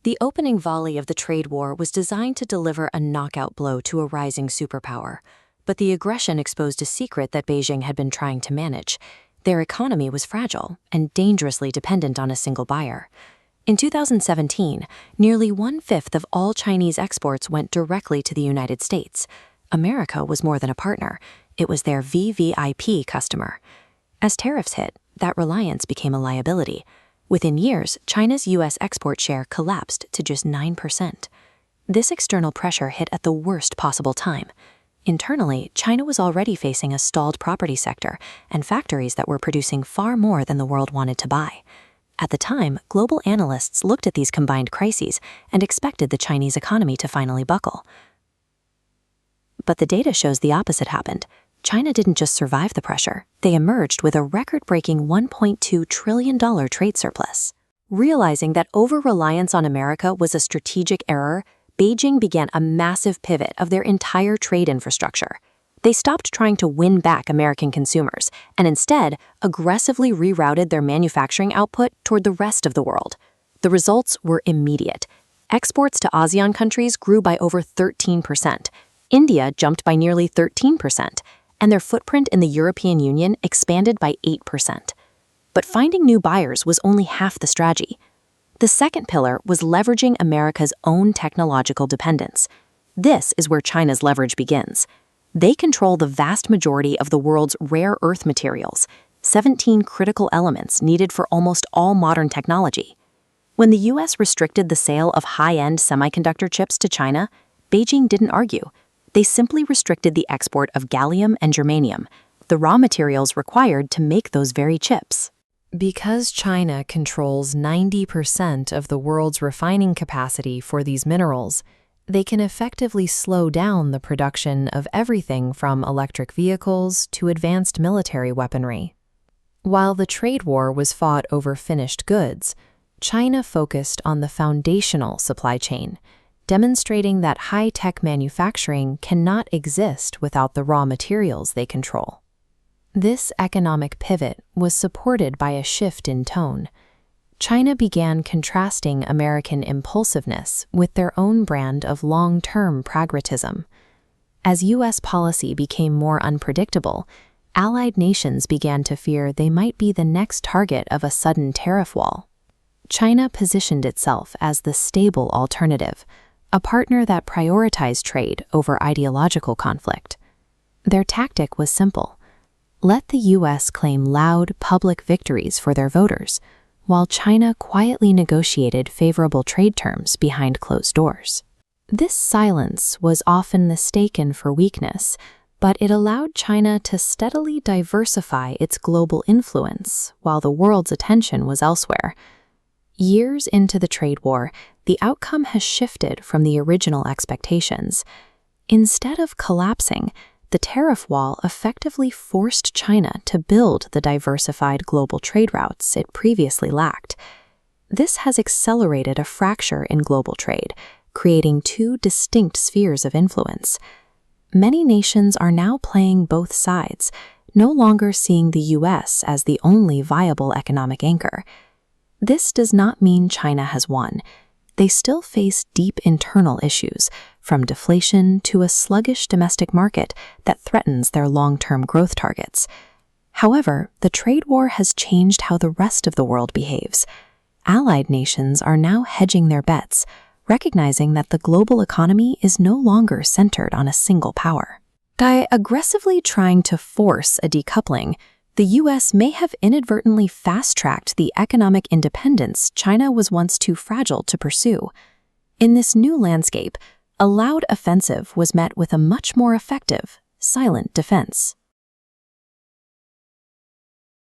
The opening volley of the trade war was designed to deliver a knockout blow to a rising superpower, but the aggression exposed a secret that Beijing had been trying to manage. Their economy was fragile and dangerously dependent on a single buyer. In 2017, nearly one-fifth of all Chinese exports went directly to the United States. America was more than a partner. It was their VVIP customer. As tariffs hit, that reliance became a liability. Within years, China's U.S. export share collapsed to just 9%. This external pressure hit at the worst possible time. Internally, China was already facing a stalled property sector and factories that were producing far more than the world wanted to buy. At the time, global analysts looked at these combined crises and expected the Chinese economy to finally buckle. But the data shows the opposite happened. China didn't just survive the pressure, they emerged with a record-breaking $1.2 trillion trade surplus. Realizing that over-reliance on America was a strategic error, Beijing began a massive pivot of their entire trade infrastructure. They stopped trying to win back American consumers and instead aggressively rerouted their manufacturing output toward the rest of the world. The results were immediate. Exports to ASEAN countries grew by over 13%. India jumped by nearly 13%, and their footprint in the European Union expanded by 8%. But finding new buyers was only half the strategy. The second pillar was leveraging America's own technological dependence. This is where China's leverage begins. They control the vast majority of the world's rare earth materials, 17 critical elements needed for almost all modern technology. When the U.S. restricted the sale of high-end semiconductor chips to China, Beijing didn't argue. They simply restricted the export of gallium and germanium, the raw materials required to make those very chips. Because China controls 90% of the world's refining capacity for these minerals, they can effectively slow down the production of everything from electric vehicles to advanced military weaponry. While the trade war was fought over finished goods, China focused on the foundational supply chain, demonstrating that high-tech manufacturing cannot exist without the raw materials they control. This economic pivot was supported by a shift in tone. China began contrasting American impulsiveness with their own brand of long-term pragmatism. As U.S. policy became more unpredictable, allied nations began to fear they might be the next target of a sudden tariff wall. China positioned itself as the stable alternative, a partner that prioritized trade over ideological conflict. Their tactic was simple: let the U.S. claim loud public victories for their voters, while China quietly negotiated favorable trade terms behind closed doors. This silence was often mistaken for weakness, but it allowed China to steadily diversify its global influence while the world's attention was elsewhere. Years into the trade war, the outcome has shifted from the original expectations. Instead of collapsing, the tariff wall effectively forced China to build the diversified global trade routes it previously lacked. This has accelerated a fracture in global trade, creating two distinct spheres of influence. Many nations are now playing both sides, no longer seeing the U.S. as the only viable economic anchor. This does not mean China has won. They still face deep internal issues, from deflation to a sluggish domestic market that threatens their long-term growth targets. However, the trade war has changed how the rest of the world behaves. Allied nations are now hedging their bets, recognizing that the global economy is no longer centered on a single power. By aggressively trying to force a decoupling, the U.S. may have inadvertently fast-tracked the economic independence China was once too fragile to pursue. In this new landscape, a loud offensive was met with a much more effective, silent defense.